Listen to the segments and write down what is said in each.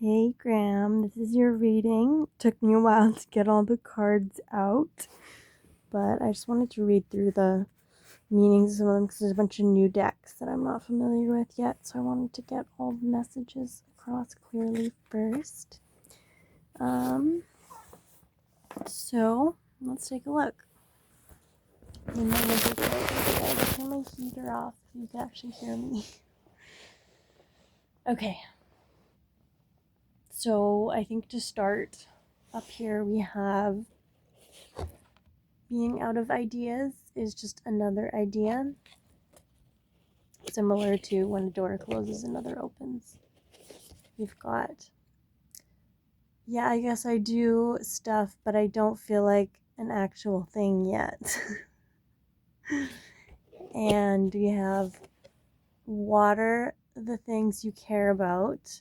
Hey Graham, this is your reading. Took me a while to get all the cards out, but I just wanted to read through the meanings of some of them because there's a bunch of new decks that I'm not familiar with yet, so I wanted to get all the messages across clearly first. So let's take a look. And then I'll turn my heater off so you can actually hear me. Okay. So I think to start up here we have being out of ideas is just another idea, similar to when a door closes, another opens. We've got, yeah, I guess I do stuff, but I don't feel like an actual thing yet. And we have water the things you care about.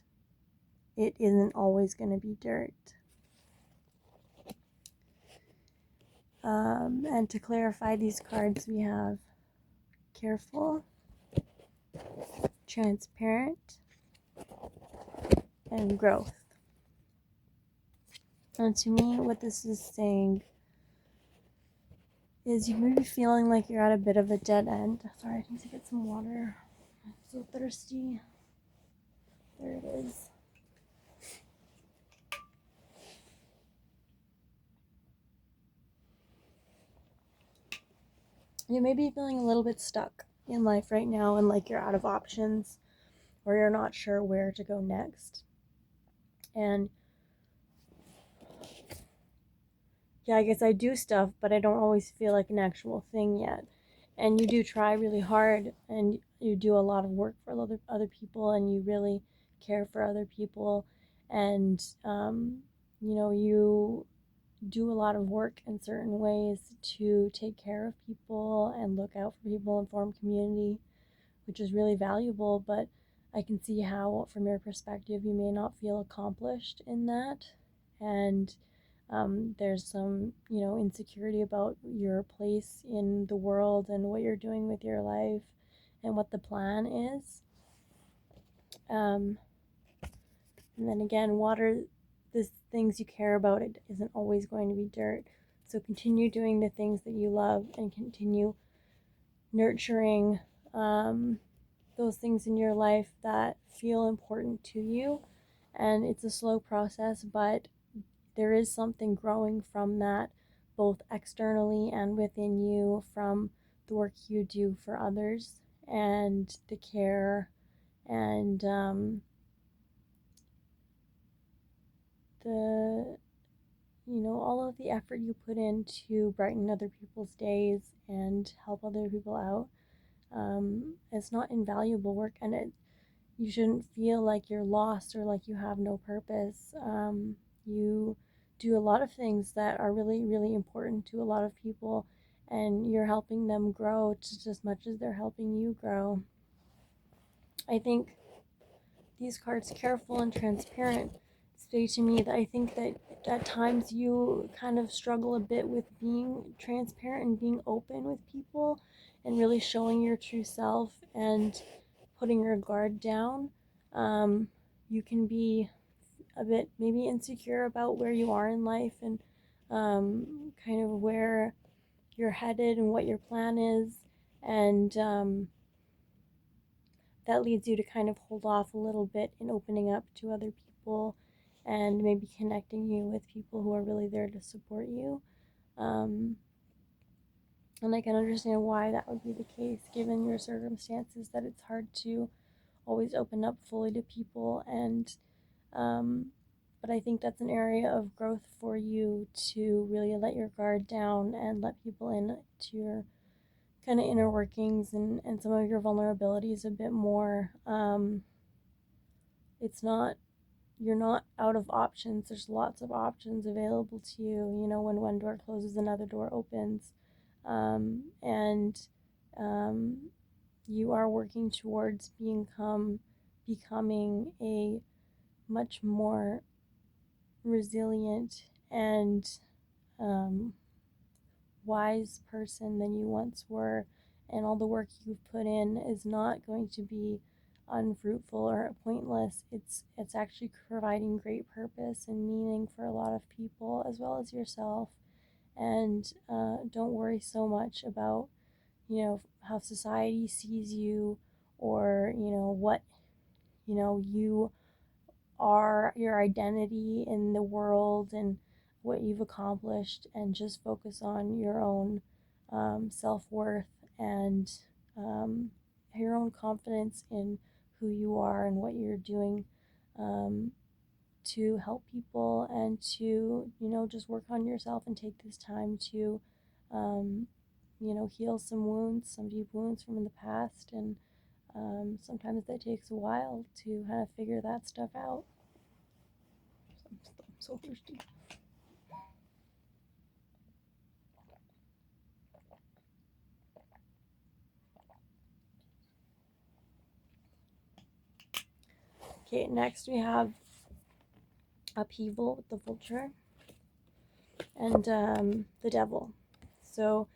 It isn't always going to be dirt. And to clarify these cards, we have careful, transparent, and growth. And to me, what this is saying is you may be feeling like you're at a bit of a dead end. Sorry, I need to get some water. I'm so thirsty. There it is. You may be feeling a little bit stuck in life right now and like you're out of options or you're not sure where to go next. And yeah, I guess I do stuff, but I don't always feel like an actual thing yet. And you do try really hard and you do a lot of work for other people and you really care for other people. And, you do a lot of work in certain ways to take care of people and look out for people and form community, which is really valuable. But I can see how, from your perspective, you may not feel accomplished in that. And there's some, insecurity about your place in the world and what you're doing with your life and what the plan is. And then again, water the things you care about. It isn't always going to be dirt. So continue doing the things that you love and continue nurturing those things in your life that feel important to you. And it's a slow process, but there is something growing from that, both externally and within you, from the work you do for others and the care and the all of the effort you put in to brighten other people's days and help other people out. It's not invaluable work, and you shouldn't feel like you're lost or like you have no purpose. You do a lot of things that are really, really important to a lot of people, and you're helping them grow just as much as they're helping you grow. I think these cards, careful and transparent, say to me that I think that at times you kind of struggle a bit with being transparent and being open with people and really showing your true self and putting your guard down. You can be a bit maybe insecure about where you are in life and kind of where you're headed and what your plan is. And that leads you to kind of hold off a little bit in opening up to other people and maybe connecting you with people who are really there to support you. Um, and I can understand why that would be the case given your circumstances, that it's hard to always open up fully to people. And but I think that's an area of growth for you to really let your guard down and let people in to your kind of inner workings and some of your vulnerabilities a bit more. It's not, you're not out of options. There's lots of options available to you. When one door closes, another door opens. And you are working towards becoming a much more resilient and wise person than you once were. And all the work you've put in is not going to be unfruitful or pointless. It's actually providing great purpose and meaning for a lot of people as well as yourself. And don't worry so much about, how society sees you, or what you are, your identity in the world and what you've accomplished, and just focus on your own self-worth and um, your own confidence in who you are and what you're doing um, to help people, and to just work on yourself and take this time to um, heal some wounds, some deep wounds from in the past. And sometimes that takes a while to kind of figure that stuff out. I'm so thirsty. Okay, next we have upheaval with the vulture and the devil. So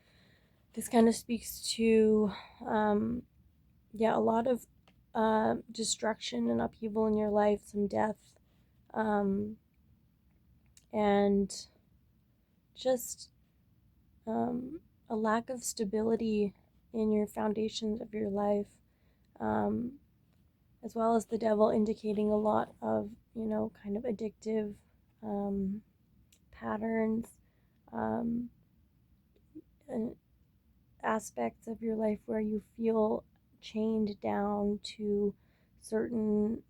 this kind of speaks to a lot of destruction and upheaval in your life, some death, um, and just a lack of stability in your foundations of your life, um, as well as the devil indicating a lot of, kind of addictive um, patterns, um, and aspects of your life where you feel chained down to certain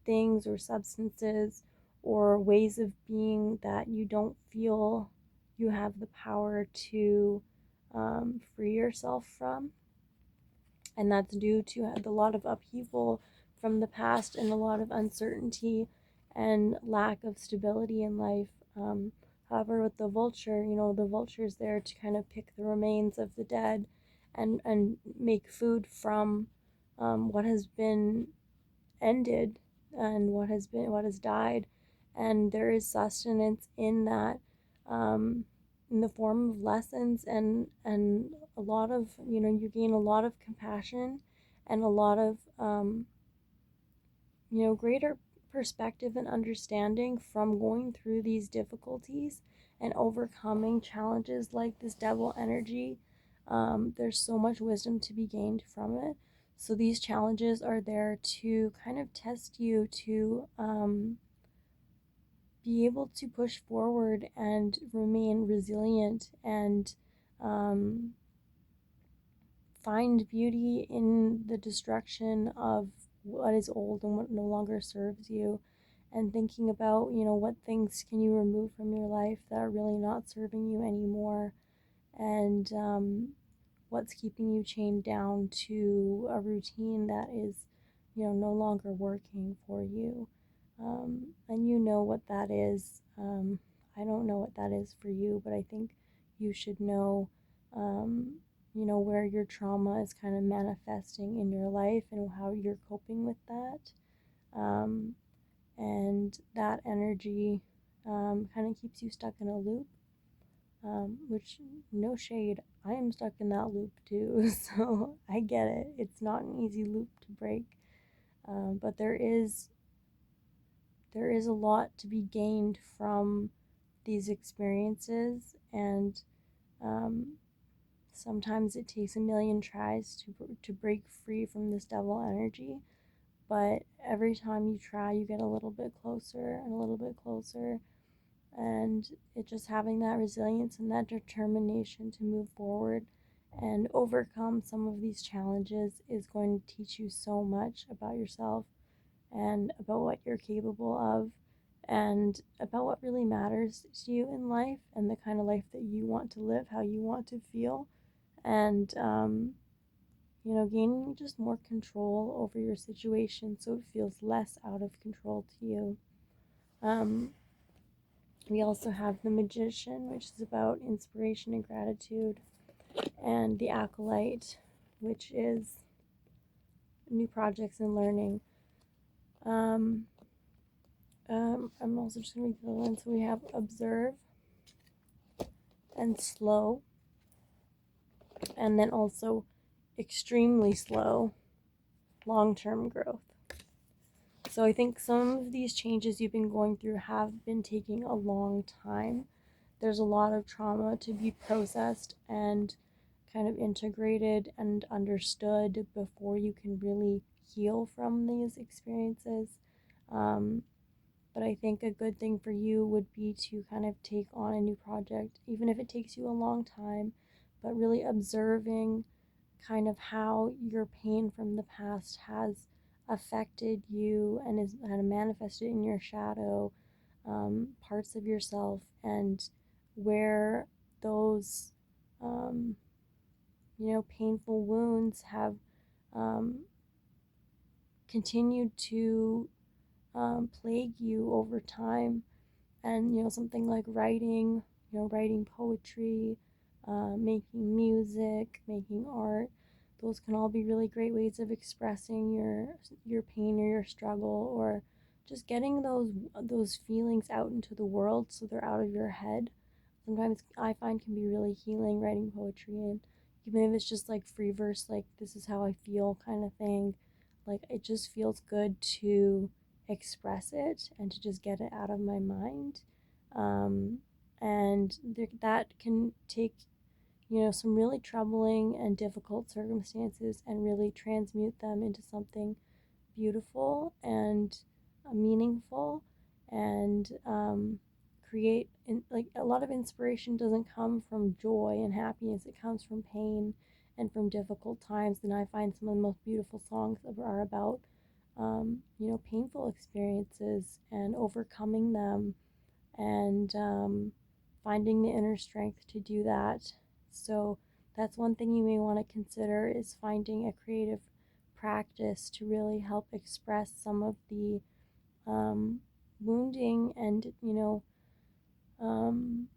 things or substances or ways of being that you don't feel you have the power to free yourself from. And that's due to a lot of upheaval from the past and a lot of uncertainty and lack of stability in life. However, with the vulture, the vulture is there to kind of pick the remains of the dead and make food from what has been ended and what has died. And there is sustenance in that, in the form of lessons, and a lot of, you gain a lot of compassion and a lot of greater perspective and understanding from going through these difficulties and overcoming challenges like this devil energy. There's so much wisdom to be gained from it. So these challenges are there to kind of test you to be able to push forward and remain resilient, and um, find beauty in the destruction of what is old and what no longer serves you, and thinking about, what things can you remove from your life that are really not serving you anymore, and what's keeping you chained down to a routine that is, no longer working for you. And you know what that is. I don't know what that is for you, but I think you should know, um, where your trauma is kind of manifesting in your life and how you're coping with that. Um, and that energy kind of keeps you stuck in a loop, which, no shade, I am stuck in that loop too. So I get it. It's not an easy loop to break, but there is a lot to be gained from these experiences, and sometimes it takes a million tries to break free from this devil energy. But every time you try, you get a little bit closer and a little bit closer, and it just having that resilience and that determination to move forward and overcome some of these challenges is going to teach you so much about yourself and about what you're capable of and about what really matters to you in life and the kind of life that you want to live, how you want to feel, and gaining just more control over your situation so it feels less out of control to you. We also have the Magician, which is about inspiration and gratitude, and the Acolyte, which is new projects and learning. I'm also just going to read the other one. So we have observe and slow, and then also extremely slow long-term growth. So I think some of these changes you've been going through have been taking a long time. There's a lot of trauma to be processed and kind of integrated and understood before you can really heal from these experiences. Um, but I think a good thing for you would be to kind of take on a new project, even if it takes you a long time, but really observing kind of how your pain from the past has affected you and is kind of manifested in your shadow, parts of yourself, and where those um, painful wounds have um, continued to plague you over time. And something like writing, writing poetry, making music, making art, those can all be really great ways of expressing your pain or your struggle, or just getting those feelings out into the world so they're out of your head. Sometimes I find can be really healing, writing poetry, and even if it's just like free verse, like this is how I feel kind of thing, like it just feels good to express it and to just get it out of my mind. Um, and that can take, some really troubling and difficult circumstances and really transmute them into something beautiful and meaningful, and create like a lot of inspiration doesn't come from joy and happiness, it comes from pain and from difficult times. And I find some of the most beautiful songs are about painful experiences and overcoming them, and finding the inner strength to do that. So that's one thing you may want to consider, is finding a creative practice to really help express some of the um, wounding and um,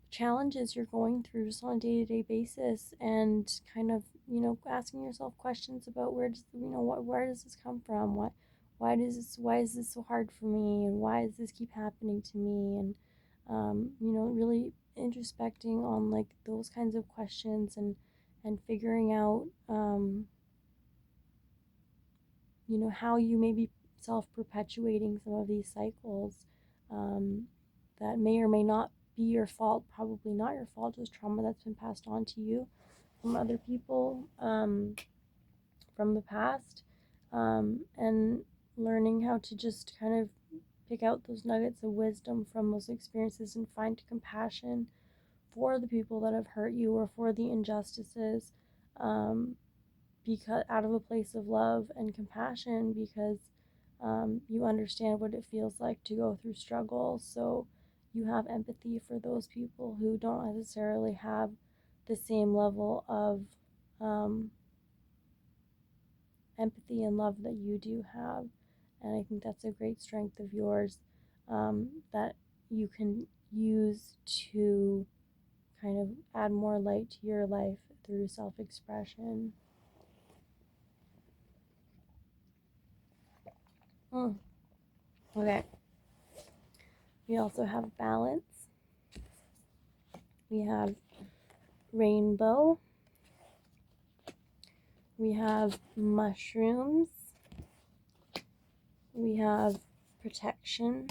challenges you're going through just on a day-to-day basis, and kind of asking yourself questions about where does this come from, why is this so hard for me, and why does this keep happening to me, and really introspecting on like those kinds of questions, and figuring out how you may be self-perpetuating some of these cycles, um, that may or may not be your fault, probably not your fault, just trauma that's been passed on to you from other people, from the past, and learning how to just kind of pick out those nuggets of wisdom from those experiences and find compassion for the people that have hurt you or for the injustices, um, because out of a place of love and compassion, because you understand what it feels like to go through struggle. So you have empathy for those people who don't necessarily have the same level of um, empathy and love that you do have. And I think that's a great strength of yours, that you can use to kind of add more light to your life through self expression. Okay. We also have balance. We have rainbow. We have mushrooms. We have protection.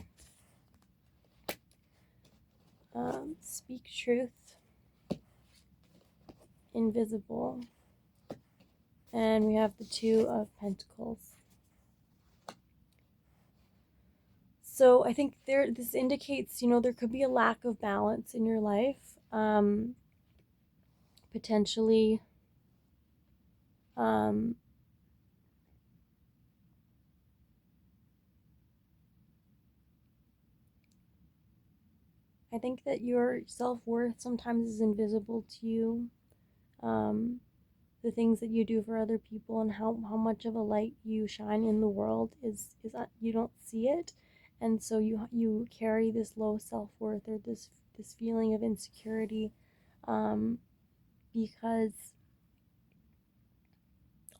Speak truth. Invisible. And we have the Two of Pentacles. So I think this indicates, there could be a lack of balance in your life. Potentially, um, I think that your self-worth sometimes is invisible to you. Um, the things that you do for other people and how much of a light you shine in the world is you don't see it, and so you carry this low self-worth, or this feeling of insecurity, um, because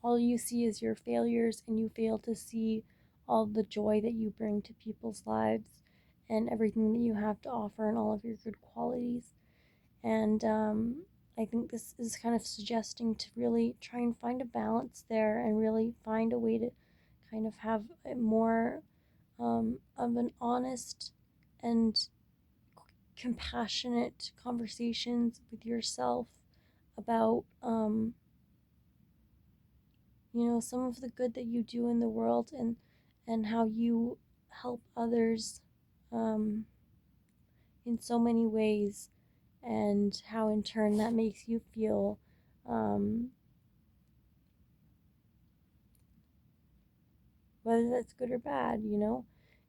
all you see is your failures, and you fail to see all the joy that you bring to people's lives and everything that you have to offer and all of your good qualities. And I think this is kind of suggesting to really try and find a balance there, and really find a way to kind of have a more of an honest and compassionate conversations with yourself about some of the good that you do in the world, and how you help others um, in so many ways, and how in turn that makes you feel, um, whether that's good or bad.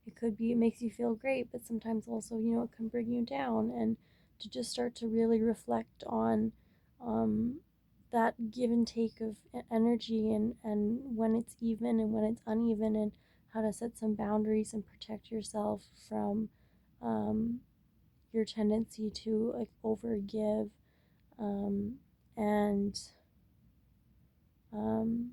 It could be, it makes you feel great, but sometimes also, it can bring you down. And to just start to really reflect on um, that give and take of energy, and when it's even and when it's uneven, and how to set some boundaries and protect yourself from um, your tendency to like overgive, um, and um,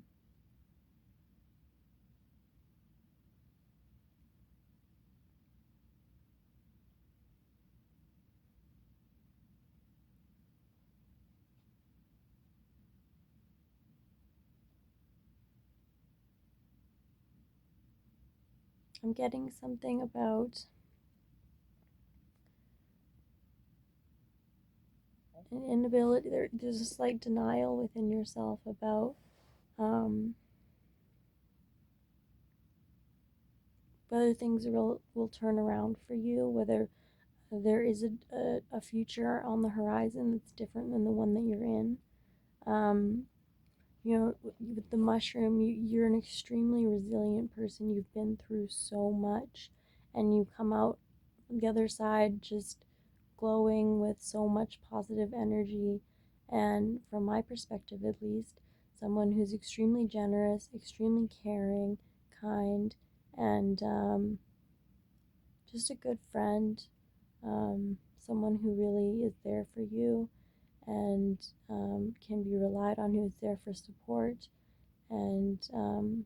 I'm getting something about an inability. There's a slight denial within yourself about um, whether things will turn around for you, whether there is a future on the horizon that's different than the one that you're in. Um, with the mushroom, you're an extremely resilient person. You've been through so much, and you come out the other side just glowing with so much positive energy. And from my perspective, at least, someone who's extremely generous, extremely caring, kind, and just a good friend, someone who really is there for you, and can be relied on, who is there for support, and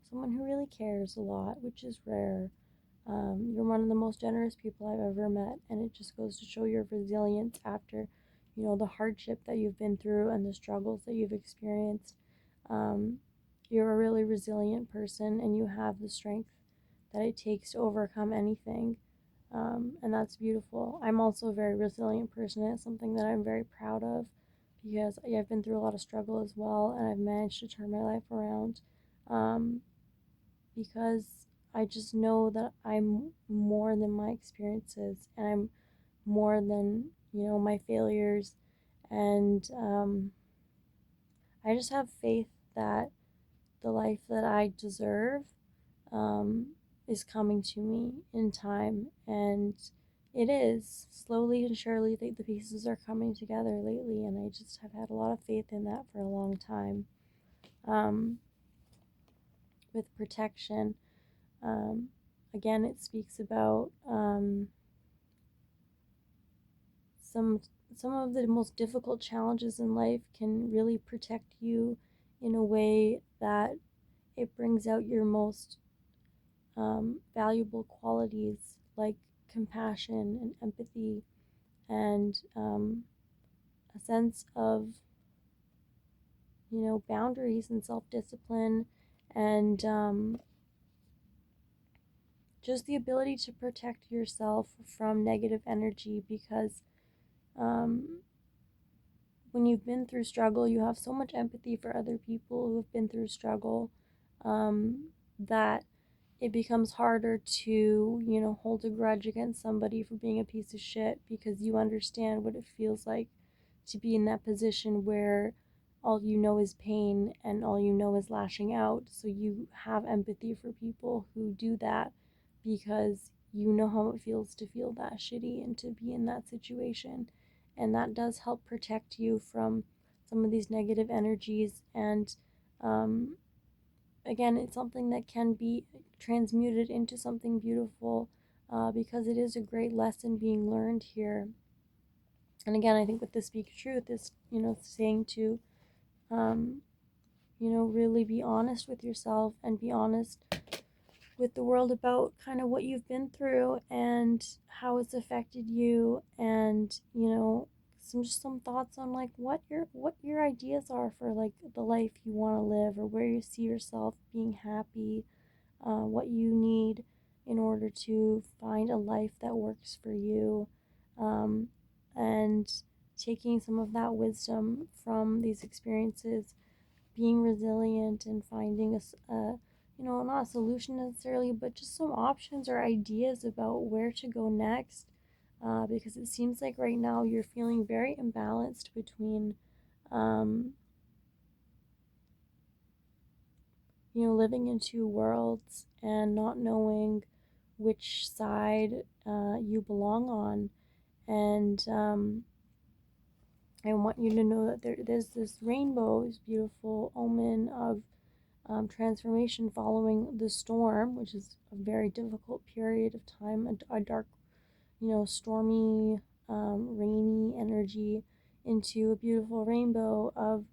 someone who really cares a lot, which is rare. You're one of the most generous people I've ever met, and it just goes to show your resilience after, the hardship that you've been through and the struggles that you've experienced. Um, you're a really resilient person, and you have the strength that it takes to overcome anything, and that's beautiful. I'm also a very resilient person, and it's something that I'm very proud of, because I've been through a lot of struggle as well, and I've managed to turn my life around. Um, because I just know that I'm more than my experiences, and I'm more than, my failures. And I just have faith that the life that I deserve um, is coming to me in time. And it is. Slowly and surely, the pieces are coming together lately, and I just have had a lot of faith in that for a long time. Um, with protection, Um, again, it speaks about some some of the most difficult challenges in life can really protect you in a way that it brings out your most valuable qualities, like compassion and empathy, and a sense of boundaries and self-discipline, and just the ability to protect yourself from negative energy, because um, when you've been through struggle, you have so much empathy for other people who have been through struggle, that it becomes harder to, hold a grudge against somebody for being a piece of shit, because you understand what it feels like to be in that position where all you know is pain and all you know is lashing out. So you have empathy for people who do that, because you know how it feels to feel that shitty and to be in that situation. And that does help protect you from some of these negative energies. And um, again, it's something that can be transmuted into something beautiful, because it is a great lesson being learned here. And again, I think with the Speak Truth is, saying to, um, really be honest with yourself and be honest with the world about kind of what you've been through and how it's affected you, and some thoughts on like what your ideas are for like the life you want to live, or where you see yourself being happy, what you need in order to find a life that works for you, um, and taking some of that wisdom from these experiences, being resilient and finding not a solution necessarily, but just some options or ideas about where to go next. Because it seems like right now you're feeling very imbalanced between, um, living in two worlds and not knowing which side you belong on. And I want you to know that there's this rainbow, this beautiful omen of transformation following the storm, which is a very difficult period of time, a dark, stormy, rainy energy, into a beautiful rainbow of,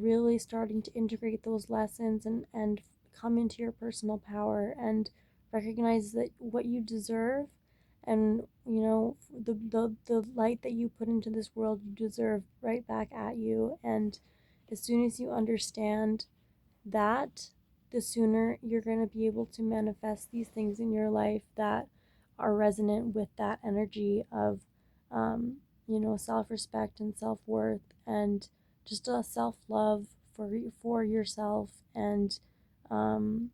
really starting to integrate those lessons and come into your personal power and recognize that what you deserve, and the light that you put into this world, you deserve right back at you. And as soon as you understand that, the sooner you're going to be able to manifest these things in your life that are resonant with that energy of, self respect and self worth, and just a self love for yourself, and um,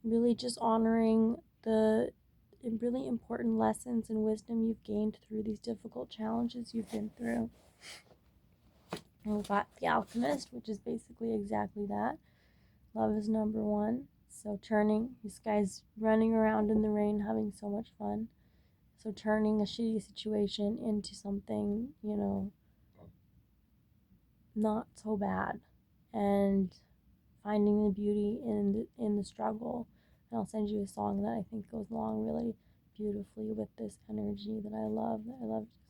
really just honoring the really important lessons and wisdom you've gained through these difficult challenges you've been through. And we've got the Alchemist, which is basically exactly that. Love is number one. So turning, this guy's running around in the rain having so much fun. So turning a shitty situation into something, not so bad, and finding the beauty in the struggle. And I'll send you a song that I think goes along really beautifully with this energy that I love,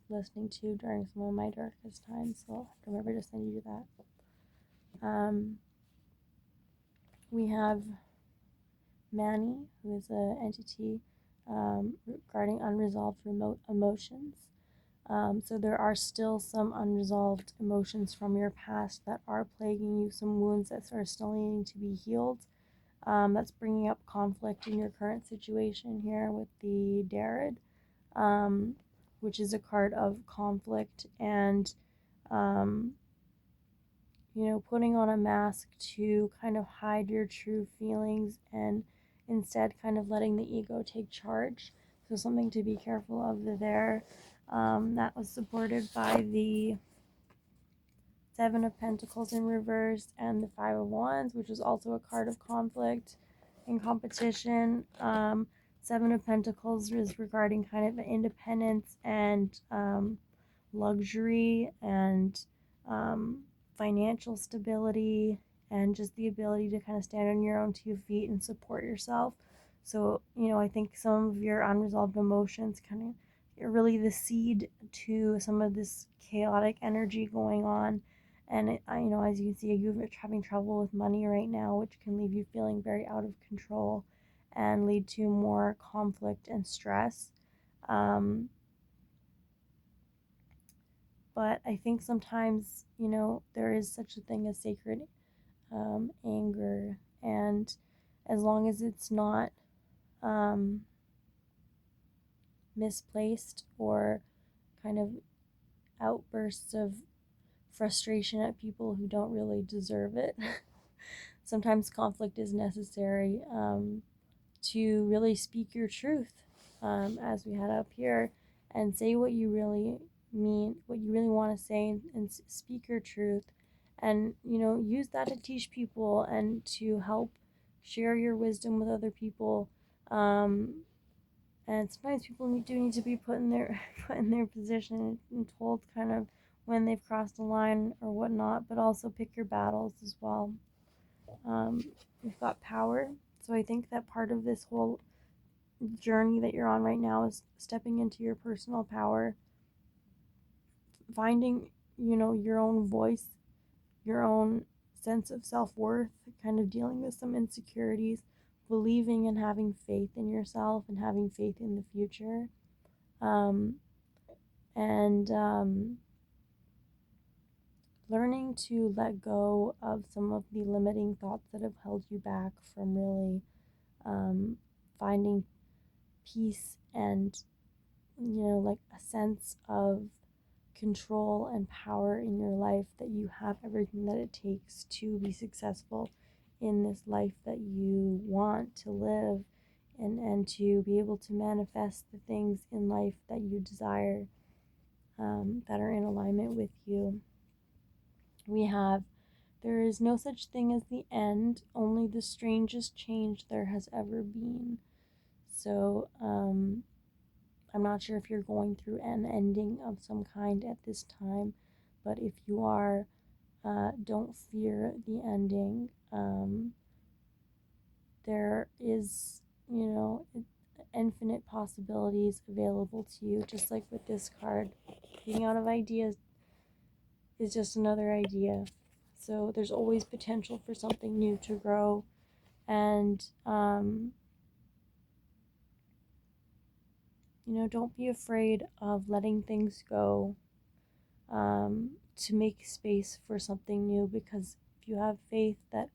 listening to during some of my darkest times. So I'll have to remember to send you that. We have Manny, who is an entity regarding unresolved remote emotions. So there are still some unresolved emotions from your past that are plaguing you, some wounds that are still needing to be healed. That's bringing up conflict in your current situation here with the Darad, which is a card of conflict and, um, putting on a mask to kind of hide your true feelings and instead kind of letting the ego take charge. So something to be careful of there. That was supported by the Seven of Pentacles in reverse and the Five of Wands, which is also a card of conflict and competition. Seven of Pentacles is regarding kind of independence and luxury and financial stability, and just the ability to kind of stand on your own two feet and support yourself. So, I think some of your unresolved emotions kind of are really the seed to some of this chaotic energy going on. And as you can see, you're having trouble with money right now, which can leave you feeling very out of control and lead to more conflict and stress. But I think sometimes, there is such a thing as sacred anger, and as long as it's not um, misplaced or kind of outbursts of frustration at people who don't really deserve it. Sometimes conflict is necessary to really speak your truth, as we had up here, and say what you really mean, what you really want to say, and speak your truth, and use that to teach people and to help share your wisdom with other people. And sometimes people do need to be put in their put in their position and told kind of when they've crossed the line or whatnot, but also pick your battles as well. We've got power. So I think that part of this whole journey that you're on right now is stepping into your personal power, finding, your own voice, your own sense of self-worth, kind of dealing with some insecurities, believing and having faith in yourself and having faith in the future. Um, and learning to let go of some of the limiting thoughts that have held you back from really um, finding peace and, like a sense of control and power in your life, that you have everything that it takes to be successful in this life that you want to live, and to be able to manifest the things in life that you desire, that are in alignment with you. We have, there is no such thing as the end, only the strangest change there has ever been. So, I'm not sure if you're going through an ending of some kind at this time, but if you are, don't fear the ending. There is, infinite possibilities available to you, just like with this card. Being out of ideas is just another idea. So there's always potential for something new to grow. And, don't be afraid of letting things go, to make space for something new, because if you have faith that,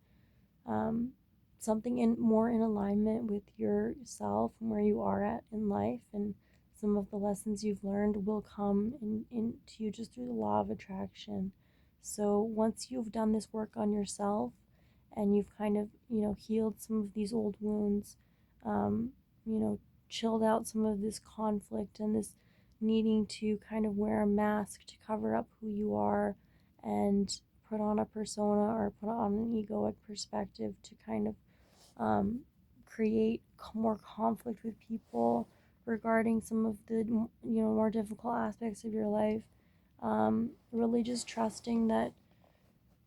um, something in more in alignment with yourself and where you are at in life, and some of the lessons you've learned will come into you just through the law of attraction. So once you've done this work on yourself, and you've kind of, healed some of these old wounds, um, you know chilled out some of this conflict and this needing to kind of wear a mask to cover up who you are, and put on a persona or put on an egoic perspective to kind of, um, create more conflict with people regarding some of the, more difficult aspects of your life. Really just trusting that,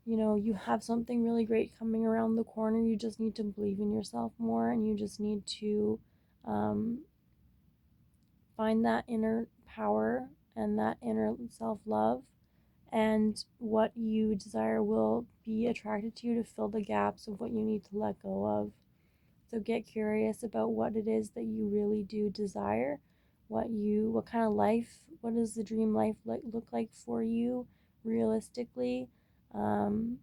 you have something really great coming around the corner. You just need to believe in yourself more, and you just need to, um, find that inner power and that inner self love, and what you desire will be attracted to you to fill the gaps of what you need to let go of. So get curious about what it is that you really do desire, what kind of life, what does the dream life look like for you realistically? Um,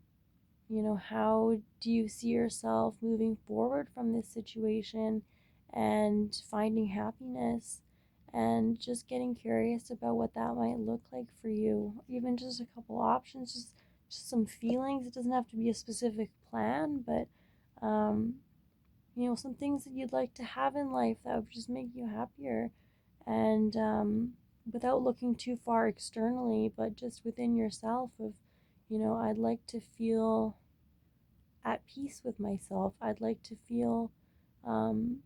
how do you see yourself moving forward from this situation and finding happiness, and just getting curious about what that might look like for you. Even just a couple options, just some feelings. It doesn't have to be a specific plan, but, some things that you'd like to have in life that would just make you happier, and, without looking too far externally, but just within yourself of, I'd like to feel at peace with myself. I'd like to feel, um,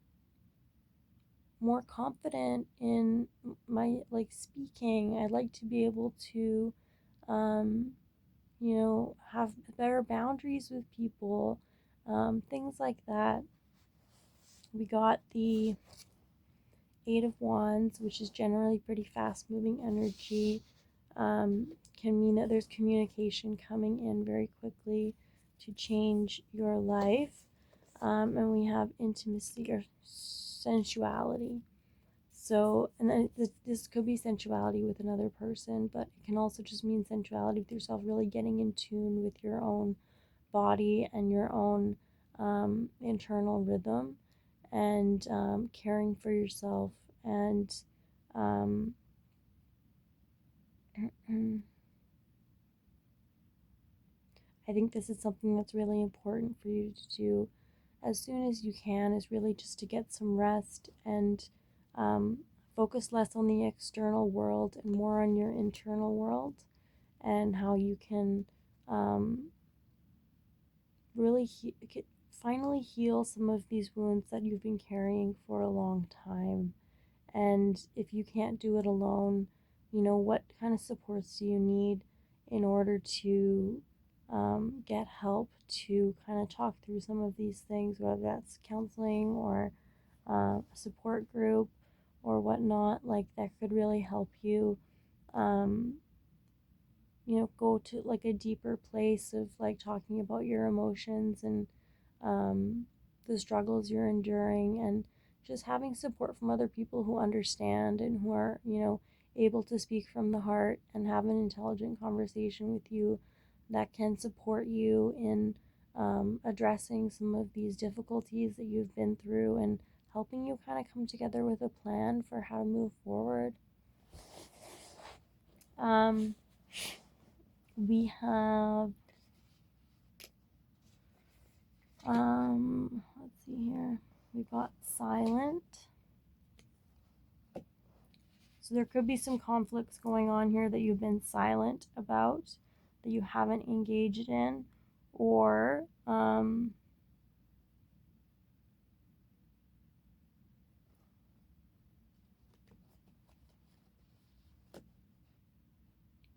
more confident in my speaking. I'd like to be able to, um, have better boundaries with people, things like that. We got the Eight of Wands, which is generally pretty fast moving energy. Can mean that there's communication coming in very quickly to change your life. And we have intimacy or sensuality. So, and then this could be sensuality with another person, but it can also just mean sensuality with yourself, really getting in tune with your own body and your own, internal rhythm, and, caring for yourself. And, um, I think this is something that's really important for you to do as soon as you can, is really just to get some rest, and, um, focus less on the external world and more on your internal world, and how you can, um, really finally heal some of these wounds that you've been carrying for a long time. And if you can't do it alone, what kind of supports do you need in order to, get help to kind of talk through some of these things, whether that's counseling or, a support group or whatnot, like that could really help you, um, go to like a deeper place of like talking about your emotions, and, the struggles you're enduring, and just having support from other people who understand and who are, able to speak from the heart and have an intelligent conversation with you that can support you in addressing some of these difficulties that you've been through and helping you kind of come together with a plan for how to move forward. We have, let's see here, we got silent. So there could be some conflicts going on here that you've been silent about, that you haven't engaged in, or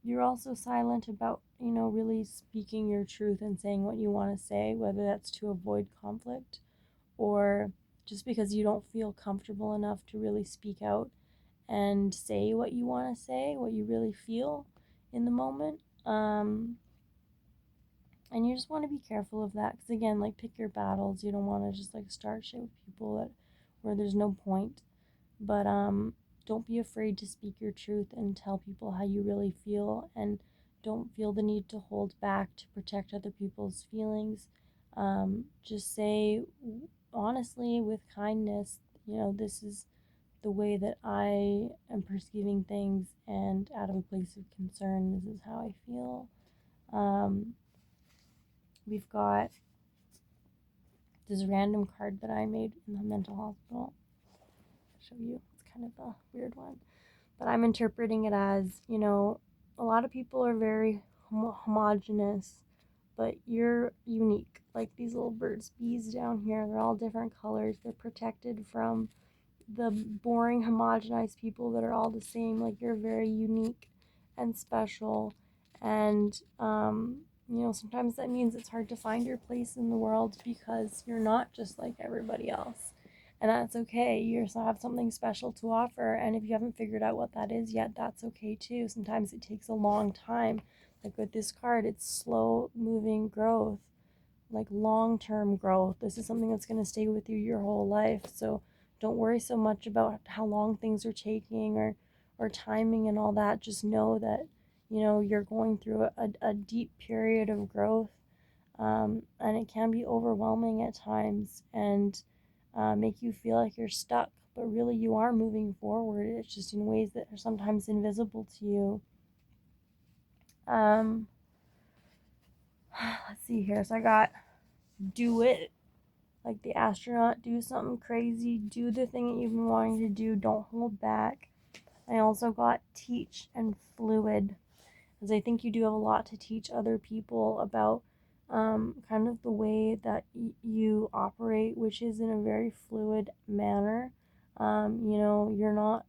you're also silent about, really speaking your truth and saying what you want to say, whether that's to avoid conflict or just because you don't feel comfortable enough to really speak out and say what you want to say, what you really feel in the moment. And you just want to be careful of that because, again, like, pick your battles. You don't want to just like start shit with people where there's no point. But don't be afraid to speak your truth and tell people how you really feel, and don't feel the need to hold back to protect other people's feelings. Just say honestly, with kindness, this is the way that I am perceiving things, and out of a place of concern, this is how I feel. We've got this random card that I made in the mental hospital. I'll show you. It's kind of a weird one. But I'm interpreting it as, a lot of people are very homogenous, but you're unique. Like these little birds, bees down here, they're all different colors. They're protected from the boring, homogenized people that are all the same. Like, you're very unique and special. And, sometimes that means it's hard to find your place in the world because you're not just like everybody else. And that's okay. You still have something special to offer. And if you haven't figured out what that is yet, that's okay too. Sometimes it takes a long time. Like with this card, it's slow moving growth, like long term growth. This is something that's going to stay with you your whole life. So don't worry so much about how long things are taking or timing and all that. Just know that, you're going through a deep period of growth. And it can be overwhelming at times and make you feel like you're stuck. But really, you are moving forward. It's just in ways that are sometimes invisible to you. Let's see here. So I got do it. Like the astronaut, do something crazy, do the thing that you've been wanting to do, don't hold back. I also got teach and fluid, because I think you do have a lot to teach other people about kind of the way that you operate, which is in a very fluid manner. You're not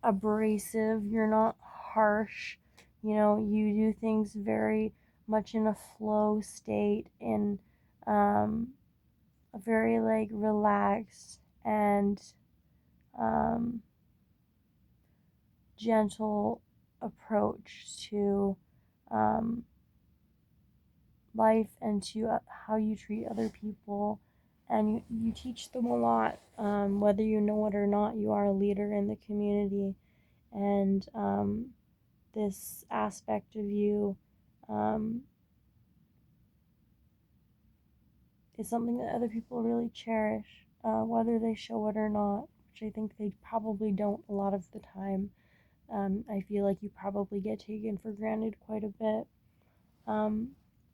abrasive, you're not harsh, you do things very much in a flow state, in a very like relaxed and um, gentle approach to um, life and to how you treat other people. And you teach them a lot, whether you know it or not. You are a leader in the community, and this aspect of you um, is something that other people really cherish, whether they show it or not, which I think they probably don't a lot of the time. I feel like you probably get taken for granted quite a bit.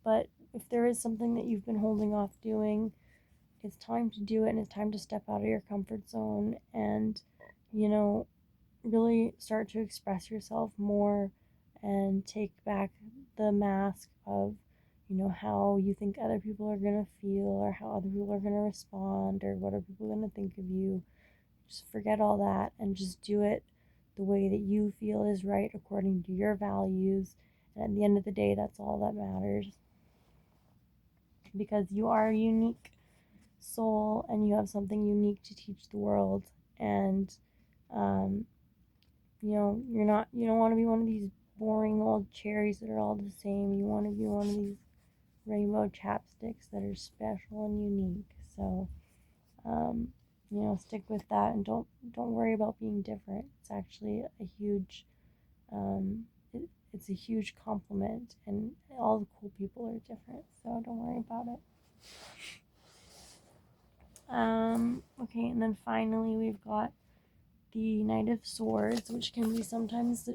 But if there is something that you've been holding off doing, it's time to do it, and it's time to step out of your comfort zone and, you know, really start to express yourself more and take back the mask of, how you think other people are going to feel or how other people are going to respond or what are people going to think of you. Just forget all that and just do it the way that you feel is right according to your values. And at the end of the day, that's all that matters. Because you are a unique soul and you have something unique to teach the world. And, you don't want to be one of these boring old cherries that are all the same. You want to be one of these rainbow chapsticks that are special and unique. So, um, stick with that and don't worry about being different. It's actually a huge, um, it's a huge compliment, and all the cool people are different, so don't worry about it. Okay, and then finally we've got the Knight of Swords, which can be sometimes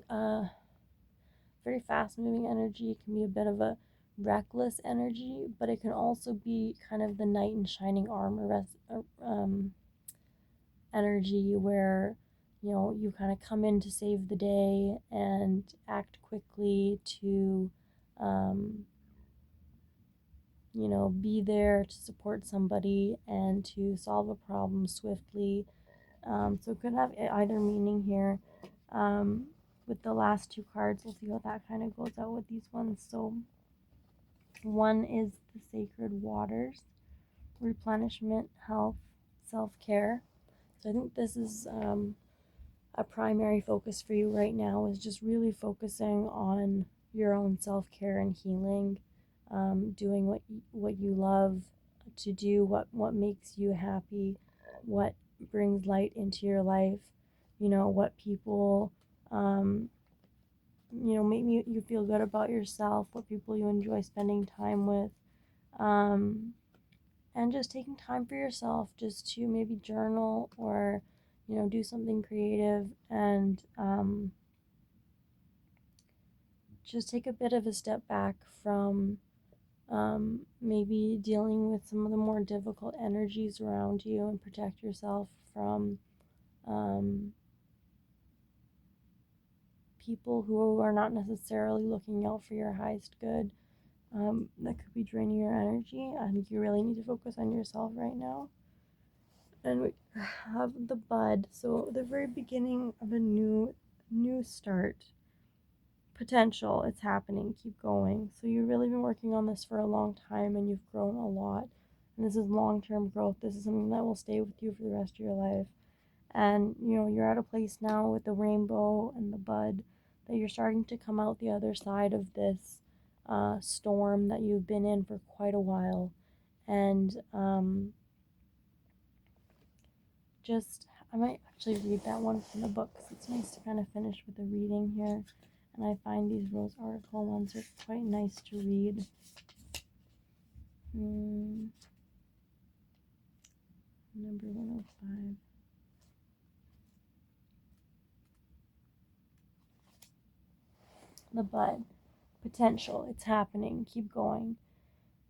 very fast moving energy. It can be a bit of a reckless energy, but it can also be kind of the knight in shining armor energy where you kind of come in to save the day and act quickly to be there to support somebody and to solve a problem swiftly. So it could have either meaning here. With the last two cards, we'll see how that kind of goes out with these ones. So one is the Sacred Waters, replenishment, health, self-care. So I think this is a primary focus for you right now, is just really focusing on your own self-care and healing, doing what you love to do, what makes you happy, what brings light into your life, what people make you feel good about yourself, what people you enjoy spending time with, and just taking time for yourself just to maybe journal or do something creative, and just take a bit of a step back from maybe dealing with some of the more difficult energies around you, and protect yourself from people who are not necessarily looking out for your highest good. That could be draining your energy. I think you really need to focus on yourself right now. And we have the bud, so the very beginning of a new start. Potential, it's happening, keep going. So you've really been working on this for a long time, and you've grown a lot, and this is long-term growth. This is something that will stay with you for the rest of your life. And you're at a place now with the rainbow and the bud that you're starting to come out the other side of this storm that you've been in for quite a while. And just I might actually read that one from the book, because it's nice to kind of finish with a reading here. And I find these Rose article ones are quite nice to read. Number 105. The bud. Potential. It's happening. Keep going.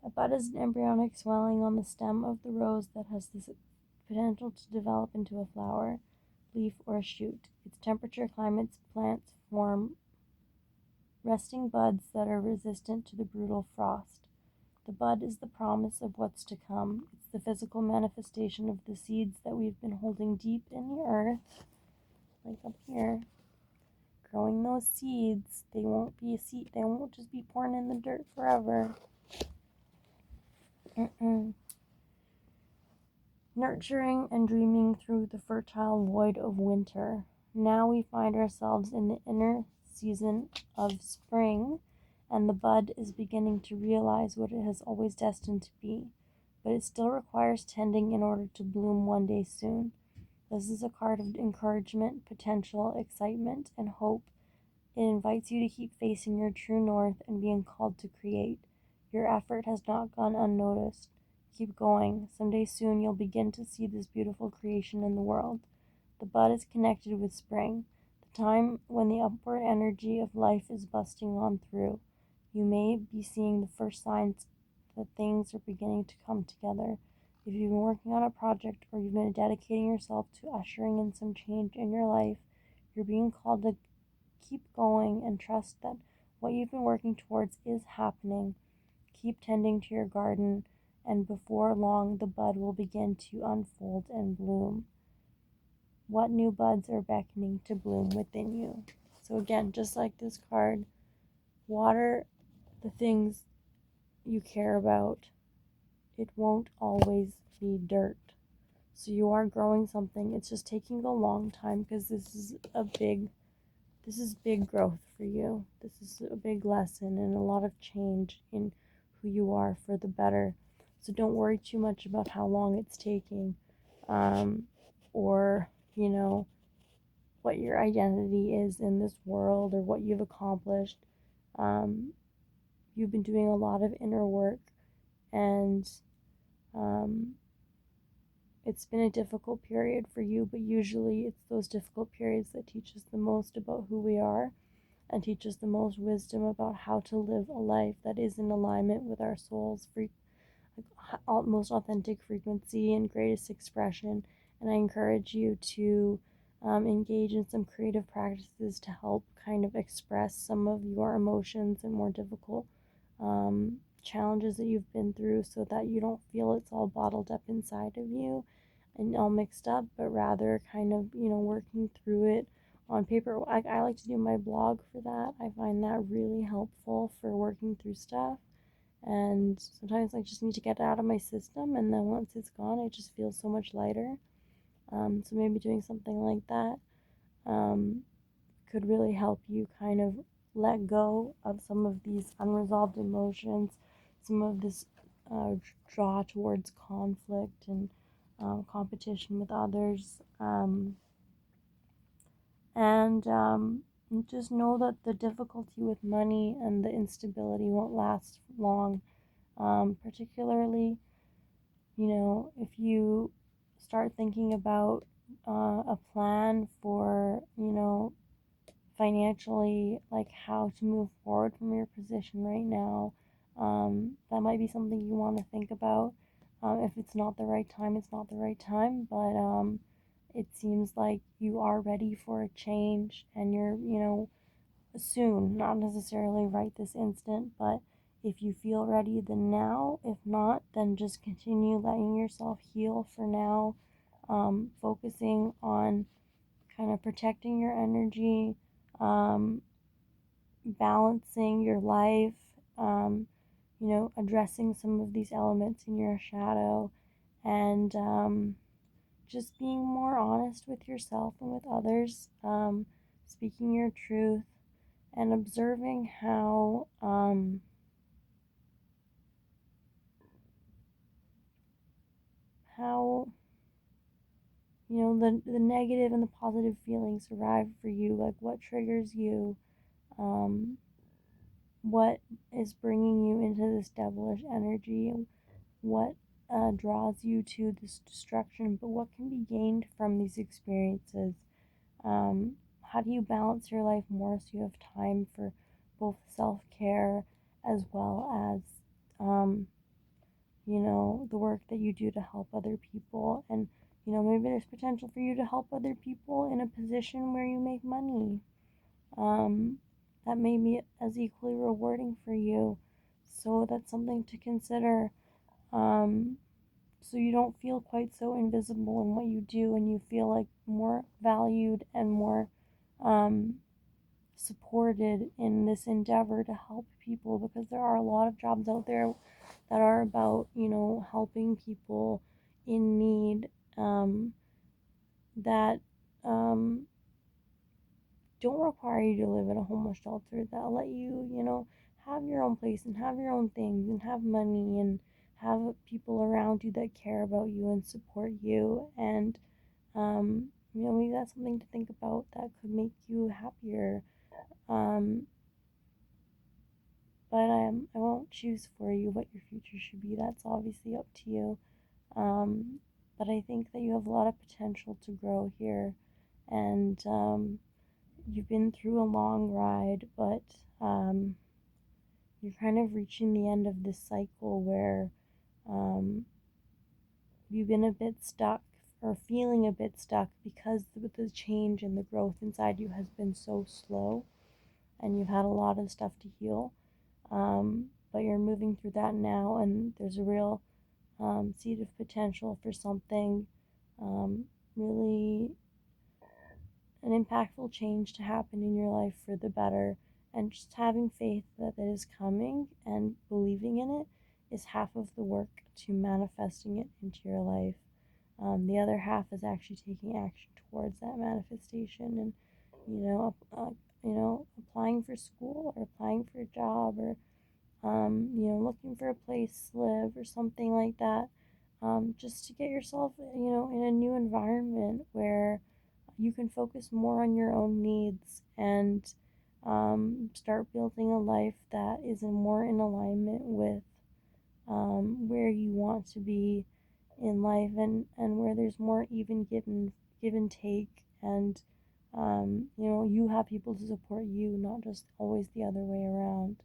A bud is an embryonic swelling on the stem of the rose that has the potential to develop into a flower, leaf, or a shoot. Its temperature, climates, plants form resting buds that are resistant to the brutal frost. The bud is the promise of what's to come. It's the physical manifestation of the seeds that we've been holding deep in the earth, like up here. Growing those seeds, they won't be a seed. They won't just be born in the dirt forever. Nurturing and dreaming through the fertile void of winter. Now we find ourselves in the inner season of spring, and the bud is beginning to realize what it has always destined to be, but it still requires tending in order to bloom one day soon. This is a card of encouragement, potential, excitement, and hope. It invites you to keep facing your true north and being called to create. Your effort has not gone unnoticed. Keep going. Someday soon you'll begin to see this beautiful creation in the world. The bud is connected with spring, the time when the upward energy of life is busting on through. You may be seeing the first signs that things are beginning to come together. If you've been working on a project, or you've been dedicating yourself to ushering in some change in your life, you're being called to keep going and trust that what you've been working towards is happening. Keep tending to your garden, and before long the bud will begin to unfold and bloom. What new buds are beckoning to bloom within you? So again, just like this card, water the things you care about. It won't always be dirt. So you are growing something. It's just taking a long time, because this is big growth for you. This is a big lesson and a lot of change in who you are for the better. So don't worry too much about how long it's taking, or what your identity is in this world, or what you've accomplished. um, you've been doing a lot of inner work, and um, it's been a difficult period for you, but usually it's those difficult periods that teach us the most about who we are and teach us the most wisdom about how to live a life that is in alignment with our soul's most authentic frequency and greatest expression. And I encourage you to engage in some creative practices to help kind of express some of your emotions and more difficult challenges that you've been through so that you don't feel it's all bottled up inside of you and all mixed up, but rather kind of, working through it on paper. I like to do my blog for that. I find that really helpful for working through stuff. And sometimes I just need to get it out of my system, and then once it's gone, it just feels so much lighter. So maybe doing something like that um, could really help you kind of let go of some of these unresolved emotions, some of this draw towards conflict and competition with others. And just know that the difficulty with money and the instability won't last long. Particularly, if you start thinking about a plan for, financially, like how to move forward from your position right now, that might be something you want to think about. If it's not the right time, it's not the right time, but it seems like you are ready for a change and you're, soon, not necessarily right this instant, but if you feel ready, then now. If not, then just continue letting yourself heal for now, focusing on kind of protecting your energy, um, balancing your life, addressing some of these elements in your shadow, and just being more honest with yourself and with others, speaking your truth, and observing how the negative and the positive feelings arrive for you, like what triggers you, um, what is bringing you into this devilish energy, what draws you to this destruction, but what can be gained from these experiences. How do you balance your life more so you have time for both self-care as well as the work that you do to help other people. And, maybe there's potential for you to help other people in a position where you make money. Um, that may be as equally rewarding for you. So that's something to consider. Um, so you don't feel quite so invisible in what you do and you feel like more valued and more um, supported in this endeavor to help people, because there are a lot of jobs out there that are about, helping people in need, that um, don't require you to live in a homeless shelter, that let you, have your own place and have your own things and have money and have people around you that care about you and support you. And, maybe that's something to think about that could make you happier. Um, but I won't choose for you what your future should be. That's obviously up to you. Um, but I think that you have a lot of potential to grow here. And you've been through a long ride, but you're kind of reaching the end of this cycle where um, you've been a bit stuck or feeling a bit stuck because the change and the growth inside you has been so slow and you've had a lot of stuff to heal. But you're moving through that now, and there's a real seed of potential for something um, really an impactful change to happen in your life for the better. And just having faith that it is coming and believing in it is half of the work to manifesting it into your life. The other half is actually taking action towards that manifestation, and applying for school or applying for a job, or looking for a place to live or something like that, just to get yourself, in a new environment where you can focus more on your own needs and start building a life that is more in alignment with where you want to be in life, and where there's more even give and take, and you have people to support you, not just always the other way around,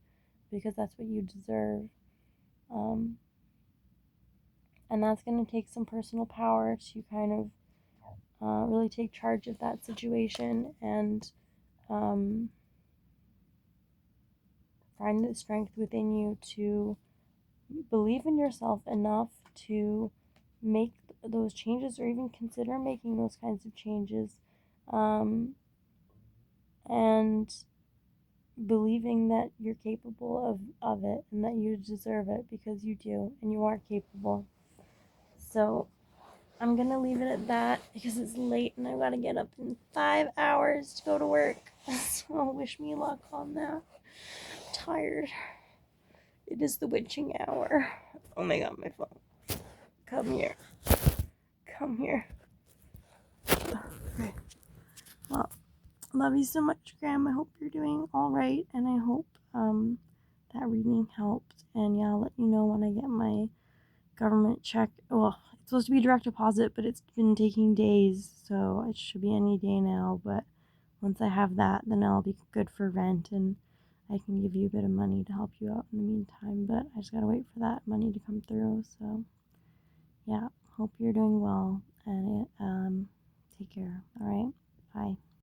because that's what you deserve. um, and that's going to take some personal power to kind of really take charge of that situation, and um, find the strength within you to believe in yourself enough to make those changes, or even consider making those kinds of changes, um, and believing that you're capable of it, and that you deserve it, because you do, and you are capable. So I'm gonna leave it at that because it's late and I gotta get up in 5 hours to go to work. So wish me luck on that. I'm tired. It is the witching hour. Oh my god, my phone. Come here. Come here. Okay. Well, love you so much, Graham. I hope you're doing all right, and I hope that reading helped. And yeah, I'll let you know when I get my government check. Well, it's supposed to be direct deposit, but it's been taking days, so it should be any day now. But once I have that, then I'll be good for rent, and I can give you a bit of money to help you out in the meantime. But I just gotta wait for that money to come through. So yeah, hope you're doing well, and take care. All right, bye.